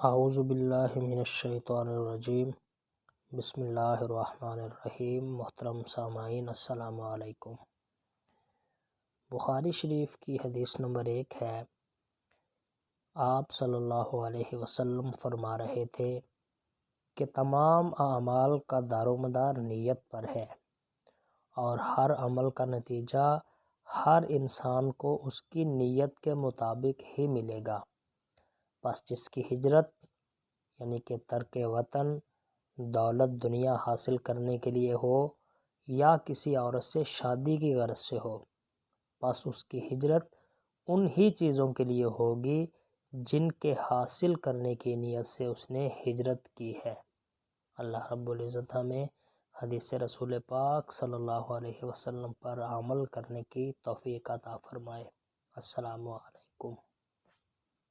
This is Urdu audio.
اعوذ باللہ من الشیطان الرجیم، بسم اللہ الرحمن الرحیم۔ محترم سامعین السلام علیکم۔ بخاری شریف کی حدیث نمبر 1 ہے، آپ صلی اللہ علیہ وسلم فرما رہے تھے کہ تمام اعمال کا دارومدار نیت پر ہے، اور ہر عمل کا نتیجہ ہر انسان کو اس کی نیت کے مطابق ہی ملے گا۔ پس جس کی ہجرت یعنی کہ ترک وطن دولت دنیا حاصل کرنے کے لیے ہو یا کسی عورت سے شادی کی غرض سے ہو، پس اس کی ہجرت ان ہی چیزوں کے لیے ہوگی جن کے حاصل کرنے کی نیت سے اس نے ہجرت کی ہے۔ اللہ رب العزت ہمیں حدیث رسول پاک صلی اللہ علیہ وسلم پر عمل کرنے کی توفیق عطا فرمائے۔ السلام علیکم۔